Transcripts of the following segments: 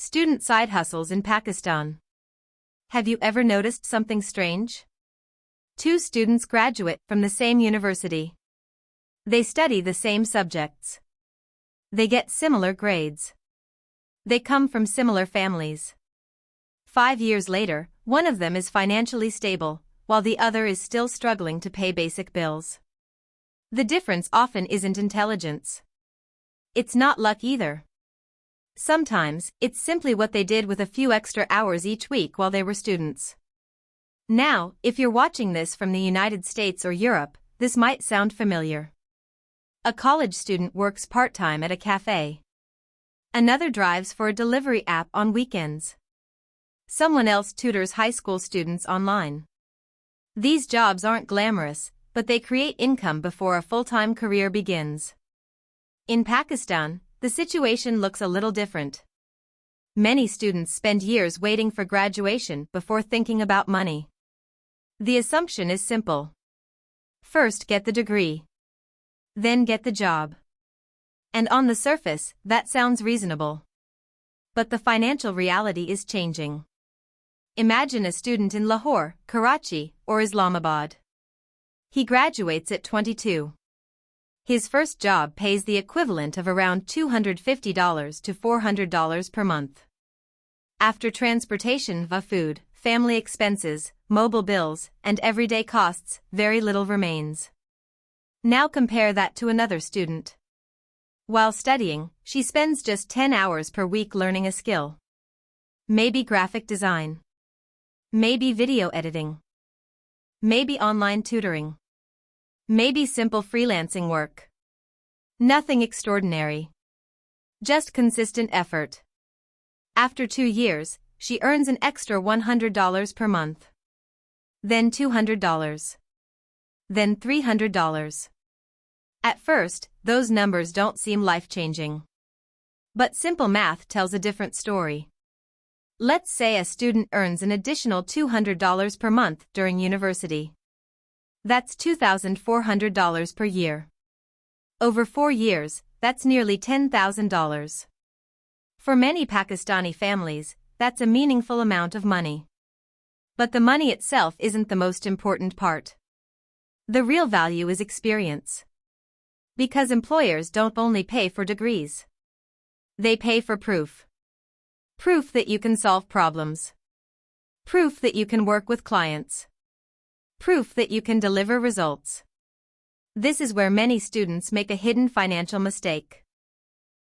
Student side hustles in Pakistan. Have you ever noticed something strange? Two students graduate from the same university. They study the same subjects. They get similar grades. They come from similar families. 5 years later, one of them is financially stable, while the other is still struggling to pay basic bills. The difference often isn't intelligence. It's not luck either. Sometimes, it's simply what they did with a few extra hours each week while they were students. Now, if you're watching this from the United States or Europe, this might sound familiar. A college student works part-time at a cafe. Another drives for a delivery app on weekends. Someone else tutors high school students online. These jobs aren't glamorous, but they create income before a full-time career begins. In Pakistan, the situation looks a little different. Many students spend years waiting for graduation before thinking about money. The assumption is simple. First get the degree. Then get the job. And on the surface, that sounds reasonable. But the financial reality is changing. Imagine a student in Lahore, Karachi, or Islamabad. He graduates at 22. His first job pays the equivalent of around $250 to $400 per month. After transportation, food, family expenses, mobile bills, and everyday costs, very little remains. Now compare that to another student. While studying, she spends just 10 hours per week learning a skill. Maybe graphic design. Maybe video editing. Maybe online tutoring. Maybe simple freelancing work. Nothing extraordinary. Just consistent effort. After 2 years, she earns an extra $100 per month. Then $200. Then $300. At first, those numbers don't seem life-changing. But simple math tells a different story. Let's say a student earns an additional $200 per month during university. That's $2,400 per year. Over 4 years, that's nearly $10,000. For many Pakistani families, that's a meaningful amount of money. But the money itself isn't the most important part. The real value is experience. Because employers don't only pay for degrees. They pay for proof. Proof that you can solve problems. Proof that you can work with clients. Proof that you can deliver results. This is where many students make a hidden financial mistake.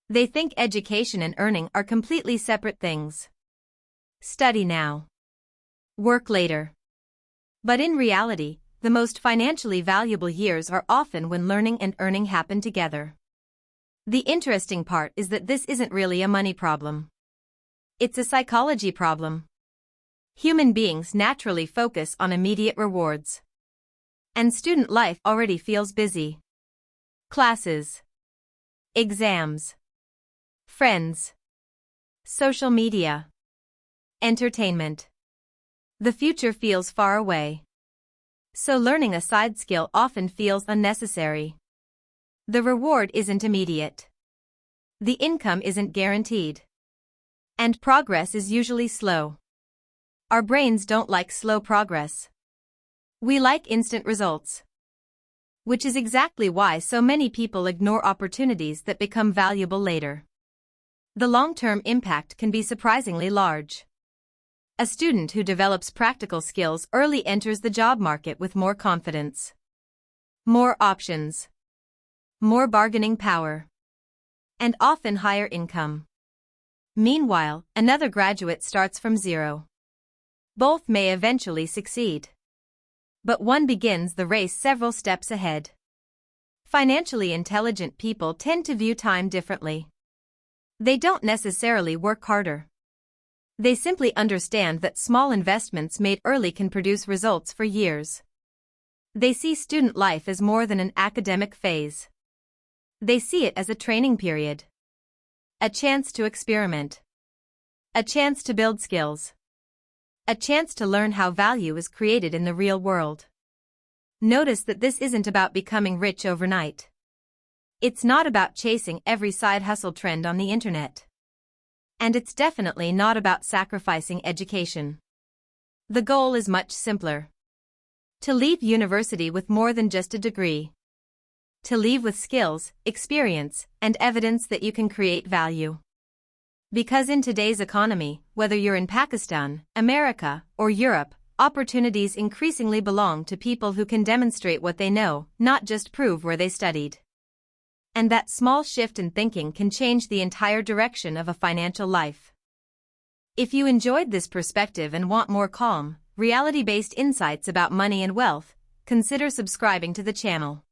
They think education and earning are completely separate things. Study now. Work later. But in reality, the most financially valuable years are often when learning and earning happen together. The interesting part is that this isn't really a money problem. It's a psychology problem. Human beings naturally focus on immediate rewards. And student life already feels busy. Classes. Exams. Friends. Social media. Entertainment. The future feels far away. So learning a side skill often feels unnecessary. The reward isn't immediate. The income isn't guaranteed. And progress is usually slow. Our brains don't like slow progress. We like instant results. Which is exactly why so many people ignore opportunities that become valuable later. The long-term impact can be surprisingly large. A student who develops practical skills early enters the job market with more confidence. More options. More bargaining power. And often higher income. Meanwhile, another graduate starts from zero. Both may eventually succeed. But one begins the race several steps ahead. Financially intelligent people tend to view time differently. They don't necessarily work harder. They simply understand that small investments made early can produce results for years. They see student life as more than an academic phase. They see it as a training period. A chance to experiment. A chance to build skills. A chance to learn how value is created in the real world. Notice that this isn't about becoming rich overnight. It's not about chasing every side hustle trend on the internet. And it's definitely not about sacrificing education. The goal is much simpler. To leave university with more than just a degree. To leave with skills, experience, and evidence that you can create value. Because in today's economy, whether you're in Pakistan, America, or Europe, opportunities increasingly belong to people who can demonstrate what they know, not just prove where they studied. And that small shift in thinking can change the entire direction of a financial life. If you enjoyed this perspective and want more calm, reality-based insights about money and wealth, consider subscribing to the channel.